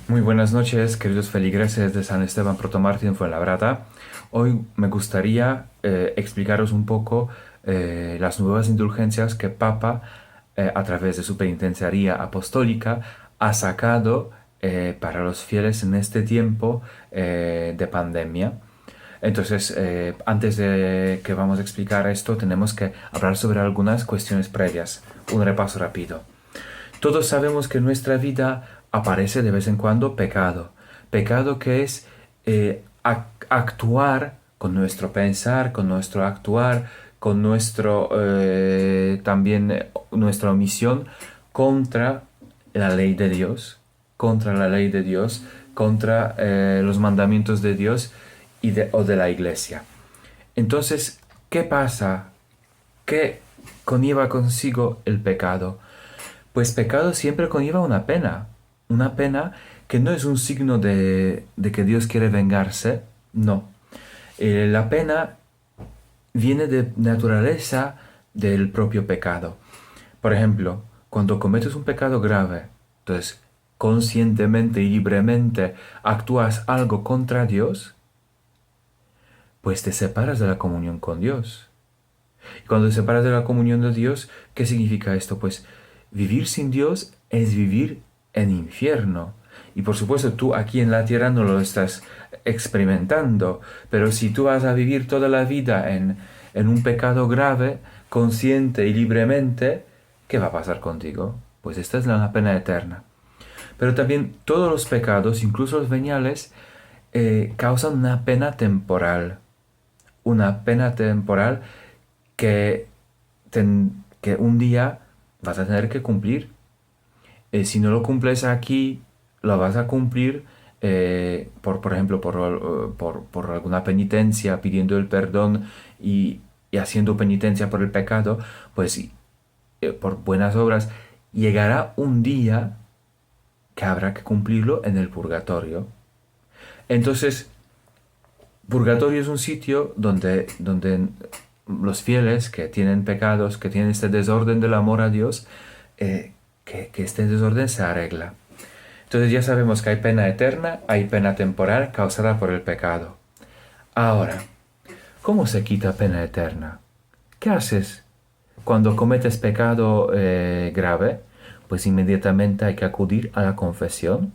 Muy buenas noches, queridos feligreses de San Esteban Protomártir en Fuenlabrada. Hoy me gustaría explicaros un poco las nuevas indulgencias que Papa, a través de su penitenciaría apostólica, ha sacado para los fieles en este tiempo de pandemia. Entonces, antes de que vamos a explicar esto, tenemos que hablar sobre algunas cuestiones previas. Un repaso rápido. Todos sabemos que en nuestra vida aparece de vez en cuando pecado. Pecado que es actuar con nuestro pensar, con nuestro actuar, con nuestro también nuestra omisión contra la ley de Dios, contra la ley de Dios, contra los mandamientos de Dios o de la iglesia. Entonces, ¿qué pasa? ¿Qué conlleva consigo el pecado? Pues pecado siempre conlleva una pena que no es un signo de que Dios quiere vengarse, no. La pena viene de naturaleza del propio pecado. Por ejemplo, cuando cometes un pecado grave, entonces conscientemente y libremente actúas algo contra Dios, pues te separas de la comunión con Dios. Y cuando te separas de la comunión de Dios, ¿qué significa esto? Pues vivir sin Dios es vivir en infierno. Y por supuesto tú aquí en la tierra no lo estás experimentando, pero si tú vas a vivir toda la vida en un pecado grave, consciente y libremente, ¿qué va a pasar contigo? Pues esta es la pena eterna. Pero también todos los pecados, incluso los veniales, causan una pena temporal que, que un día vas a tener que cumplir. Si no lo cumples aquí, lo vas a cumplir por ejemplo, por alguna penitencia, pidiendo el perdón y haciendo penitencia por el pecado, pues por buenas obras, llegará un día que habrá que cumplirlo en el purgatorio. Entonces, purgatorio es un sitio donde los fieles que tienen pecados, que tienen este desorden del amor a Dios, que este desorden se arregla. Entonces ya sabemos que hay pena eterna, hay pena temporal causada por el pecado. Ahora, ¿cómo se quita pena eterna? ¿Qué haces cuando cometes pecado grave? Pues inmediatamente hay que acudir a la confesión.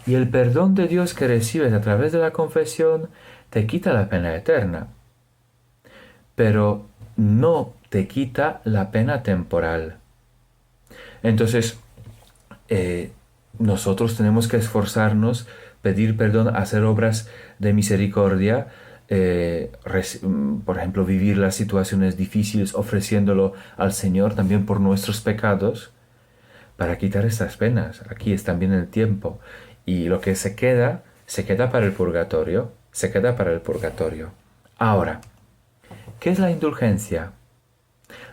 Y el perdón de Dios que recibes a través de la confesión te quita la pena eterna, pero no te quita la pena temporal. Entonces, nosotros tenemos que esforzarnos, pedir perdón, hacer obras de misericordia, por ejemplo, vivir las situaciones difíciles ofreciéndolo al Señor también por nuestros pecados, para quitar estas penas. Aquí es también el tiempo. Y lo que se queda para el purgatorio, se queda para el purgatorio. Ahora, ¿qué es la indulgencia?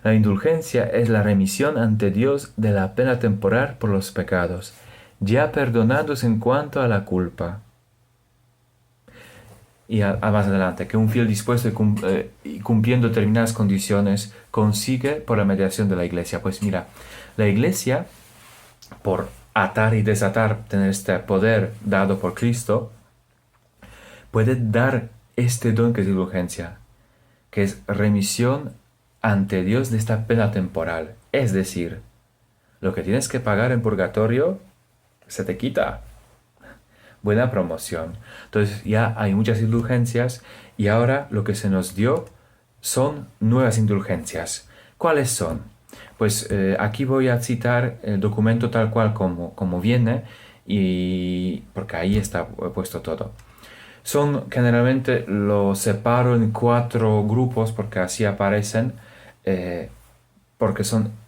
La indulgencia es la remisión ante Dios de la pena temporal por los pecados, ya perdonados en cuanto a la culpa. Y más adelante, que un fiel dispuesto y cumpliendo determinadas condiciones consigue por la mediación de la iglesia. Pues mira, la iglesia, por atar y desatar, tener este poder dado por Cristo, puede dar este don que es indulgencia, que es remisión ante Dios de esta pena temporal. Es decir, lo que tienes que pagar en purgatorio se te quita. Buena promoción. Entonces ya hay muchas indulgencias y ahora lo que se nos dio son nuevas indulgencias. ¿Cuáles son? Pues aquí voy a citar el documento tal cual como viene y porque ahí está puesto todo. Son generalmente lo separo en cuatro grupos porque así aparecen, porque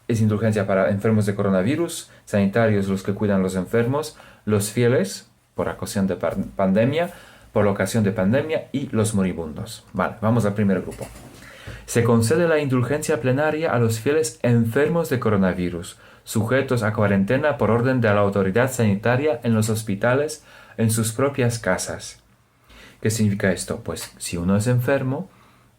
es indulgencia para enfermos de coronavirus, sanitarios los que cuidan a los enfermos, los fieles por ocasión de pandemia, por la ocasión de pandemia y los moribundos. Vale, vamos al primer grupo. Se concede la indulgencia plenaria a los fieles enfermos de coronavirus, sujetos a cuarentena por orden de la autoridad sanitaria en los hospitales, en sus propias casas. ¿Qué significa esto? Pues si uno es enfermo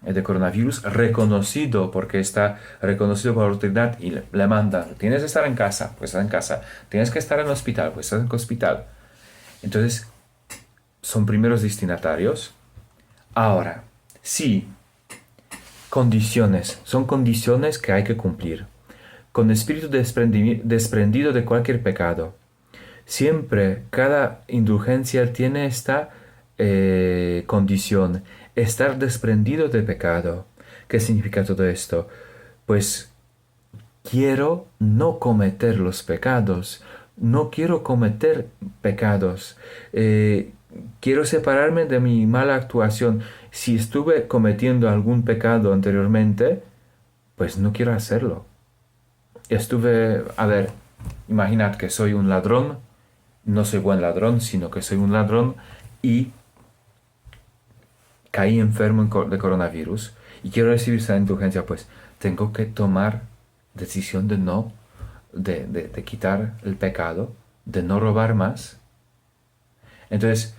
de coronavirus, reconocido, porque está reconocido por la autoridad y le manda, tienes que estar en casa, pues estás en casa, tienes que estar en el hospital, pues estás en el hospital. Entonces, son primeros destinatarios. Ahora, sí, condiciones. Son condiciones que hay que cumplir. Con espíritu desprendido de cualquier pecado. Siempre, cada indulgencia tiene esta condición. Estar desprendido de pecado. ¿Qué significa todo esto? Pues quiero no cometer los pecados. No quiero cometer pecados. Quiero separarme de mi mala actuación. Si estuve cometiendo algún pecado anteriormente, pues no quiero hacerlo. A ver, imaginad que soy un ladrón, no soy buen ladrón, sino que soy un ladrón y caí enfermo de coronavirus y quiero recibir esa indulgencia, pues tengo que tomar decisión de no, de quitar el pecado, de no robar más. Entonces,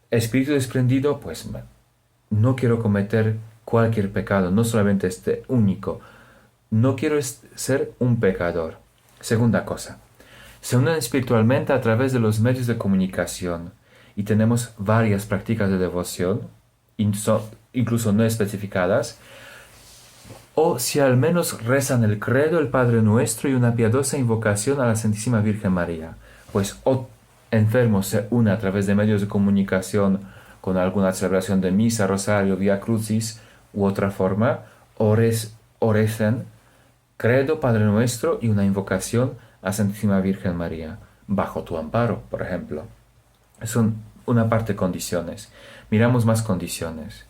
espíritu desprendido, pues no quiero cometer cualquier pecado, no solamente este único. No quiero ser un pecador. Segunda cosa, se unen espiritualmente a través de los medios de comunicación y tenemos varias prácticas de devoción, incluso no especificadas, o si al menos rezan el credo, el Padre Nuestro y una piadosa invocación a la Santísima Virgen María, pues o enfermos se unen a través de medios de comunicación con alguna celebración de misa, rosario, vía crucis u otra forma, o recen credo, Padre Nuestro y una invocación a Santísima Virgen María, bajo tu amparo, por ejemplo. Son una parte condiciones. Miramos más condiciones.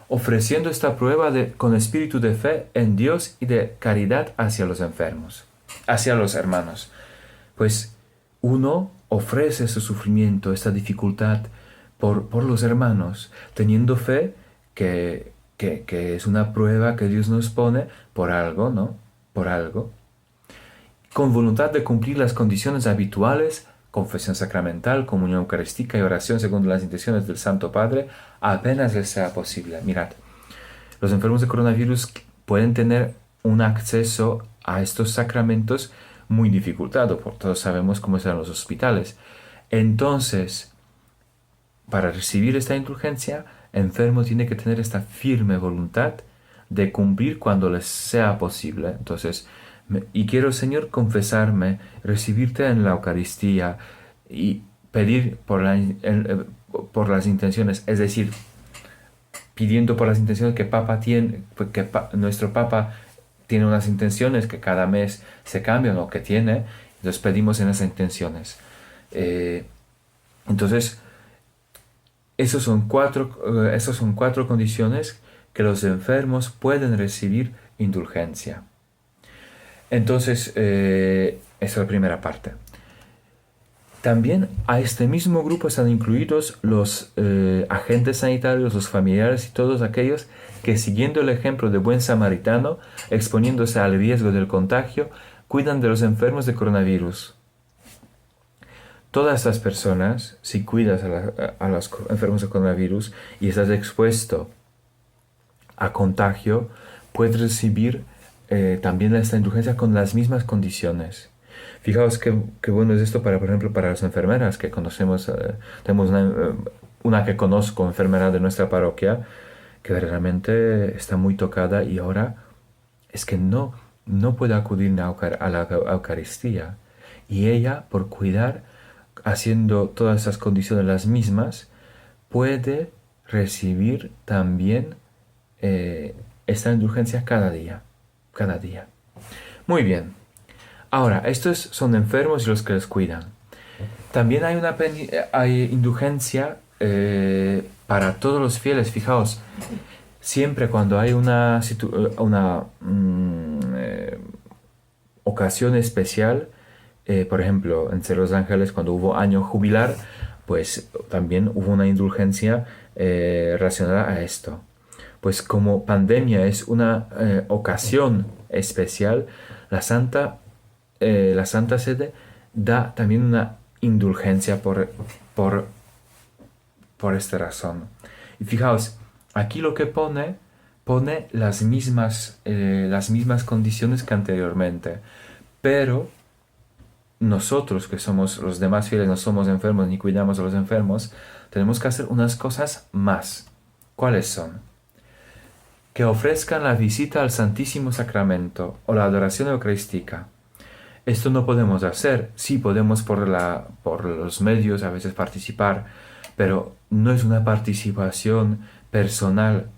Ofreciendo esta prueba con espíritu de fe en Dios y de caridad hacia los enfermos, hacia los hermanos. Pues uno ofrece su sufrimiento, esta dificultad por los hermanos, teniendo fe que es una prueba que Dios nos pone por algo, ¿no? Por algo. Con voluntad de cumplir las condiciones habituales, confesión sacramental, comunión eucarística y oración según las intenciones del Santo Padre, apenas les sea posible. Mirad, los enfermos de coronavirus pueden tener un acceso a estos sacramentos muy dificultado, porque todos sabemos cómo están los hospitales. Entonces, para recibir esta indulgencia, el enfermo tiene que tener esta firme voluntad de cumplir cuando les sea posible. Entonces, y quiero, Señor, confesarme, recibirte en la Eucaristía y pedir por las intenciones, es decir, pidiendo por las intenciones que Papa tiene, nuestro Papa tiene unas intenciones que cada mes se cambian o que tiene, entonces pedimos en esas intenciones. Entonces, esas son cuatro condiciones que los enfermos pueden recibir indulgencia. Entonces, esa es la primera parte. También a este mismo grupo están incluidos los agentes sanitarios, los familiares y todos aquellos que, siguiendo el ejemplo de buen samaritano, exponiéndose al riesgo del contagio, cuidan de los enfermos de coronavirus. Todas estas personas, si cuidas a los enfermos de coronavirus y estás expuesto a contagio, puedes recibir también esta indulgencia con las mismas condiciones. Fijaos qué bueno es esto por ejemplo, para las enfermeras que conocemos. Tenemos una que conozco, enfermera de nuestra parroquia, que verdaderamente está muy tocada y ahora es que no puede acudir a la Eucaristía. Y ella, por cuidar, haciendo todas esas condiciones las mismas, puede recibir también esta indulgencia cada día. Cada día. Muy bien. Ahora, estos son enfermos y los que les cuidan. También hay indulgencia para todos los fieles. Fijaos, siempre cuando hay una ocasión especial, por ejemplo, entre los ángeles, cuando hubo año jubilar, pues también hubo una indulgencia relacionada a esto. Pues como pandemia es una ocasión especial, la Santa Sede da también una indulgencia por esta razón. Y fijaos, aquí lo que pone las mismas condiciones que anteriormente, pero nosotros, que somos los demás fieles, no somos enfermos ni cuidamos a los enfermos, tenemos que hacer unas cosas más. ¿Cuáles son? Que ofrezcan la visita al Santísimo Sacramento o la adoración eucarística. Esto no podemos hacer, sí podemos por los medios a veces participar, pero no es una participación personal.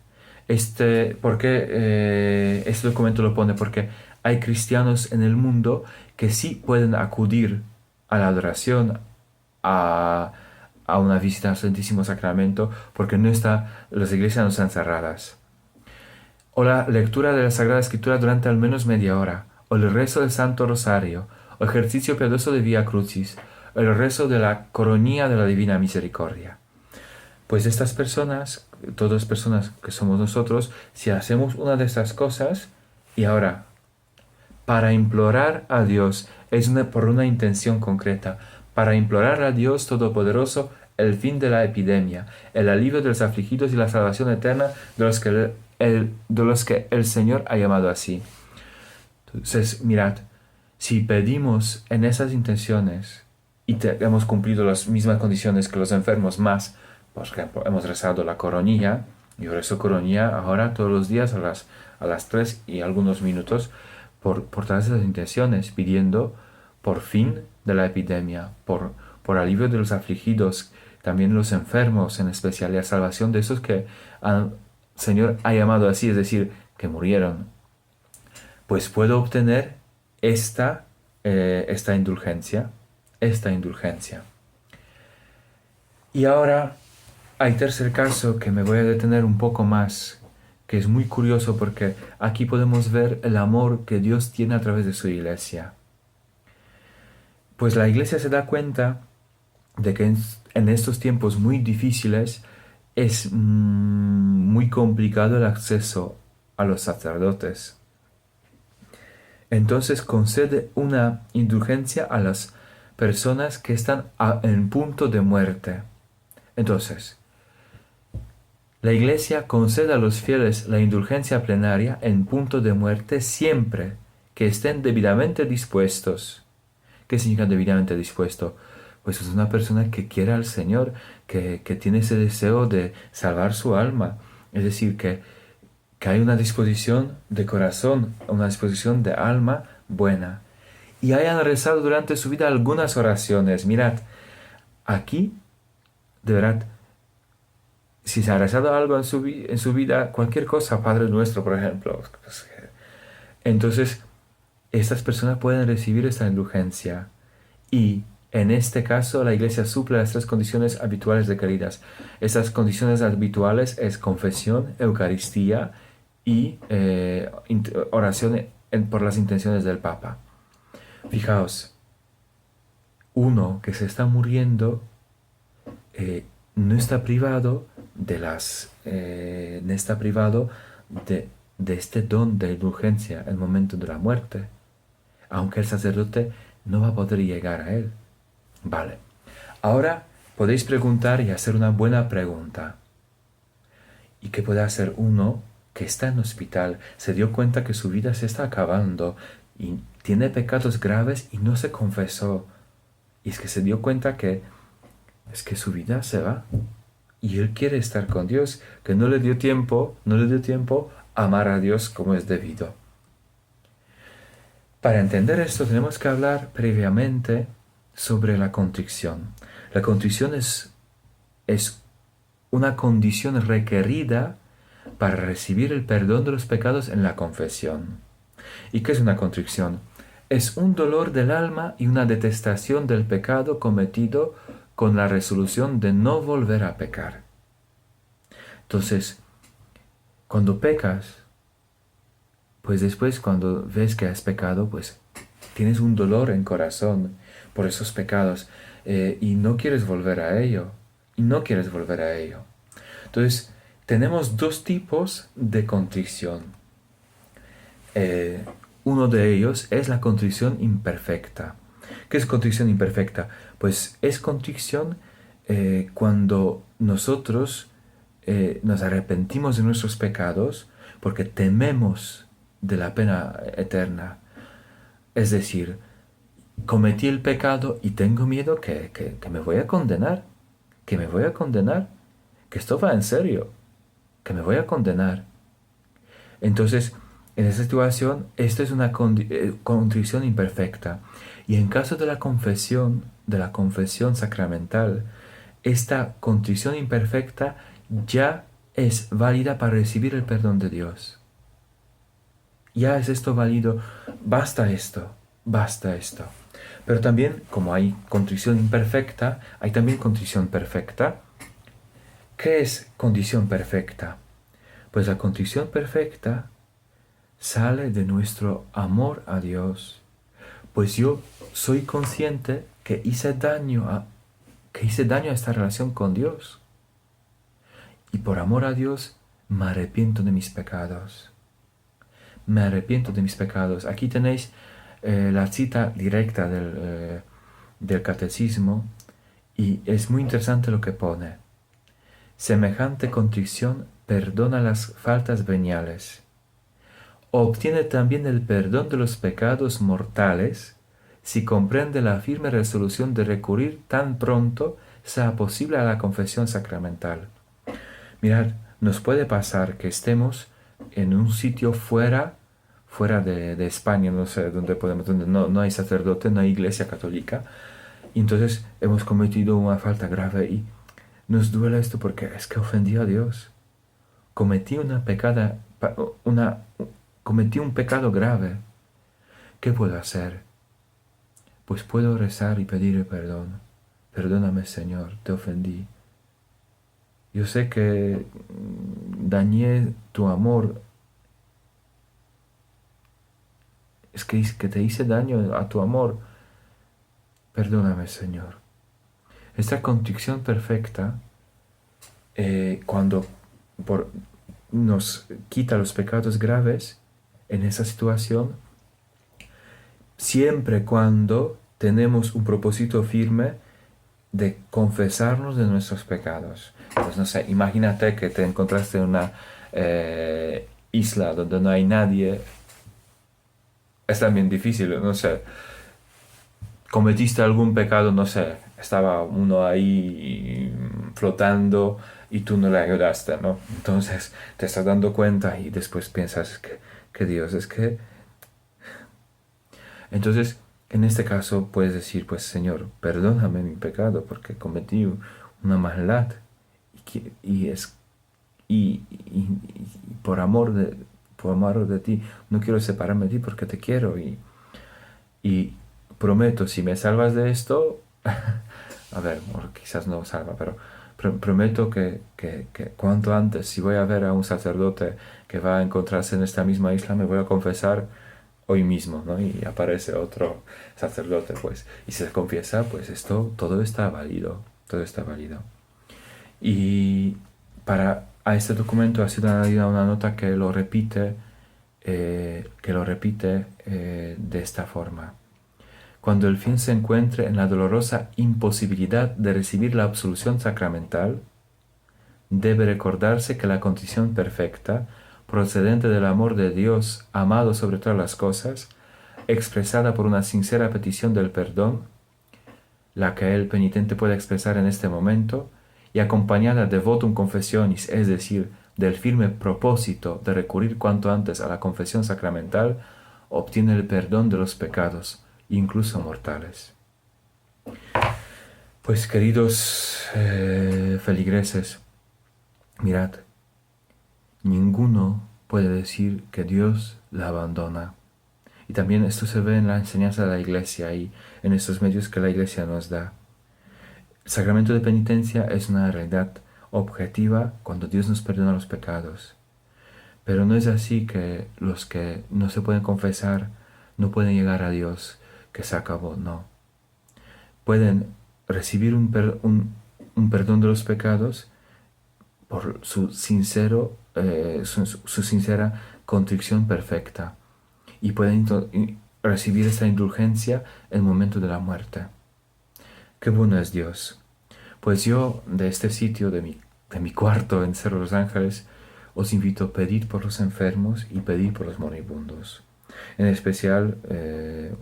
¿Por qué este documento lo pone? Porque hay cristianos en el mundo que sí pueden acudir a la adoración, a, a una visita al Santísimo Sacramento, porque las iglesias no están cerradas. O la lectura de la Sagrada Escritura durante al menos media hora, o el rezo del Santo Rosario, o ejercicio piadoso de Vía Crucis, o el rezo de la Coronilla de la Divina Misericordia. Pues estas personas, todas personas que somos nosotros, si hacemos una de estas cosas, y ahora, para implorar a Dios, por una intención concreta, para implorar a Dios Todopoderoso el fin de la epidemia, el alivio de los afligidos y la salvación eterna de los que el Señor ha llamado así. Entonces, mirad, si pedimos en esas intenciones y hemos cumplido las mismas condiciones que los enfermos más, por ejemplo, hemos rezado la coronilla, yo rezo coronilla ahora todos los días a las 3 y algunos minutos por todas esas intenciones, pidiendo por fin de la epidemia, por alivio de los afligidos, también los enfermos, en especial la salvación de esos que el Señor ha llamado así, es decir, que murieron. Pues puedo obtener esta indulgencia, Y ahora hay tercer caso que me voy a detener un poco más, que es muy curioso porque aquí podemos ver el amor que Dios tiene a través de su iglesia. Pues la iglesia se da cuenta de que en estos tiempos muy difíciles es muy complicado el acceso a los sacerdotes. Entonces concede una indulgencia a las personas que están en punto de muerte. Entonces, la Iglesia concede a los fieles la indulgencia plenaria en punto de muerte siempre que estén debidamente dispuestos. ¿Qué significa debidamente dispuesto? Pues es una persona que quiere al Señor, que tiene ese deseo de salvar su alma. Es decir, que hay una disposición de corazón, una disposición de alma buena. Y hayan rezado durante su vida algunas oraciones. Mirad, aquí, de verdad, si se ha rezado algo en su vida, cualquier cosa, Padre Nuestro, por ejemplo, pues, entonces estas personas pueden recibir esta indulgencia. Y en este caso la Iglesia suple las tres condiciones habituales requeridas. Estas condiciones habituales es confesión, Eucaristía y oración por las intenciones del Papa. Fijaos, uno que se está muriendo no está privado no está privado de este don de indulgencia en el momento de la muerte, aunque el sacerdote no va a poder llegar a él. Vale. Ahora podéis preguntar y hacer una buena pregunta. ¿Y qué puede hacer uno que está en hospital, se dio cuenta que su vida se está acabando y tiene pecados graves y no se confesó? Y es que se dio cuenta que es que su vida se va y él quiere estar con Dios, que no le dio tiempo a amar a Dios como es debido. Para entender esto tenemos que hablar previamente sobre la contrición. La contrición es una condición requerida para recibir el perdón de los pecados en la confesión. ¿Y qué es una contrición? Es un dolor del alma y una detestación del pecado cometido con la resolución de no volver a pecar. Entonces, cuando pecas, pues después cuando ves que has pecado, pues tienes un dolor en corazón por esos pecados y no quieres volver a ello. Entonces, tenemos dos tipos de contrición. Uno de ellos es la contrición imperfecta. ¿Qué es contrición imperfecta? Pues es contrición cuando nosotros nos arrepentimos de nuestros pecados porque tememos de la pena eterna. Es decir, cometí el pecado y tengo miedo que me voy a condenar, que me voy a condenar, que esto va en serio, que me voy a condenar. Entonces, en esa situación, esta es una contrición imperfecta. Y en caso de la confesión sacramental, esta contrición imperfecta ya es válida para recibir el perdón de Dios. Ya es esto válido, basta esto, basta esto. Pero también, como hay contrición imperfecta, hay también contrición perfecta. ¿Qué es condición perfecta? Pues la contrición perfecta sale de nuestro amor a Dios. Pues yo soy consciente que hice daño a esta relación con Dios. Y por amor a Dios me arrepiento de mis pecados. Me arrepiento de mis pecados. Aquí tenéis la cita directa del catecismo y es muy interesante lo que pone. Semejante contrición perdona las faltas veniales. Obtiene también el perdón de los pecados mortales si comprende la firme resolución de recurrir tan pronto sea posible a la confesión sacramental. Mirad, nos puede pasar que estemos en un sitio fuera de España, no sé donde no hay sacerdote, no hay iglesia católica, y entonces hemos cometido una falta grave y nos duele esto porque es que ofendí a Dios. Cometí una, cometí un pecado grave. ¿Qué puedo hacer? Pues puedo rezar y pedir perdón. Perdóname, Señor, te ofendí. Yo sé que dañé tu amor. Es que te hice daño a tu amor. Perdóname, Señor. Esta contrición perfecta, cuando nos quita los pecados graves, en esa situación, siempre cuando tenemos un propósito firme de confesarnos de nuestros pecados. Pues no sé, imagínate que te encontraste en una isla donde no hay nadie. Es también difícil, no sé. Cometiste algún pecado, no sé. Estaba uno ahí flotando y tú no le ayudaste, ¿no? Entonces te estás dando cuenta y después piensas que Dios es que... Entonces, en este caso puedes decir, pues Señor, perdóname mi pecado porque cometí una maldad y es y por amor de ti no quiero separarme de ti porque te quiero y prometo si me salvas de esto a ver, o quizás no salva, pero prometo que cuanto antes, si voy a ver a un sacerdote que va a encontrarse en esta misma isla, me voy a confesar hoy mismo, ¿no? Y aparece otro sacerdote, pues, y se confiesa, pues todo está válido, todo está válido. Y a este documento ha sido añadida una nota que lo repite, de esta forma. Cuando el fin se encuentre en la dolorosa imposibilidad de recibir la absolución sacramental, debe recordarse que la condición perfecta, procedente del amor de Dios, amado sobre todas las cosas, expresada por una sincera petición del perdón, la que el penitente puede expresar en este momento, y acompañada de votum confessionis, es decir, del firme propósito de recurrir cuanto antes a la confesión sacramental, obtiene el perdón de los pecados, incluso mortales. Pues queridos feligreses, mirad, ninguno puede decir que Dios la abandona. Y también esto se ve en la enseñanza de la Iglesia y en estos medios que la Iglesia nos da. El sacramento de penitencia es una realidad objetiva cuando Dios nos perdona los pecados. Pero no es así que los que no se pueden confesar no pueden llegar a Dios, que se acabó, no. Pueden recibir un perdón de los pecados por su sincera contrición perfecta y pueden recibir esta indulgencia en el momento de la muerte. Qué bueno es Dios. Pues yo de este sitio, de mi cuarto en Cerro de los Ángeles, os invito a pedir por los enfermos y pedir por los moribundos. En especial,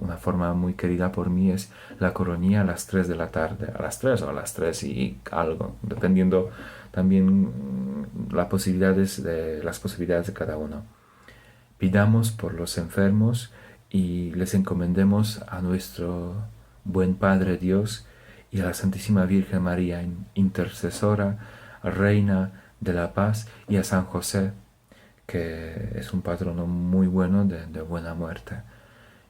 una forma muy querida por mí es la coronilla a las 3 de la tarde, a las 3 o a las 3 y algo, dependiendo también las posibilidades de cada uno. Pidamos por los enfermos y les encomendemos a nuestro buen Padre Dios y a la Santísima Virgen María, intercesora, Reina de la Paz, y a San José, que es un patrono muy bueno de buena muerte.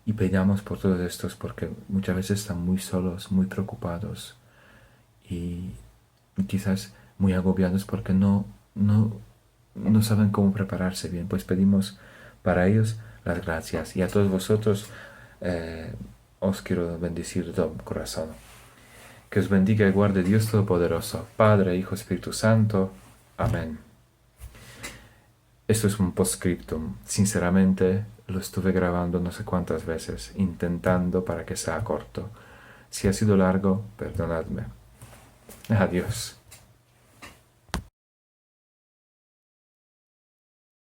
Y pidamos por todos estos porque muchas veces están muy solos, muy preocupados y quizás muy agobiados porque no saben cómo prepararse bien. Pues pedimos para ellos las gracias. Y a todos vosotros os quiero bendecir de todo corazón. Que os bendiga y guarde Dios Todopoderoso, Padre, Hijo, Espíritu Santo. Amén. Esto es un postscriptum. Sinceramente lo estuve grabando no sé cuántas veces, intentando para que sea corto. Si ha sido largo, perdonadme. Adiós.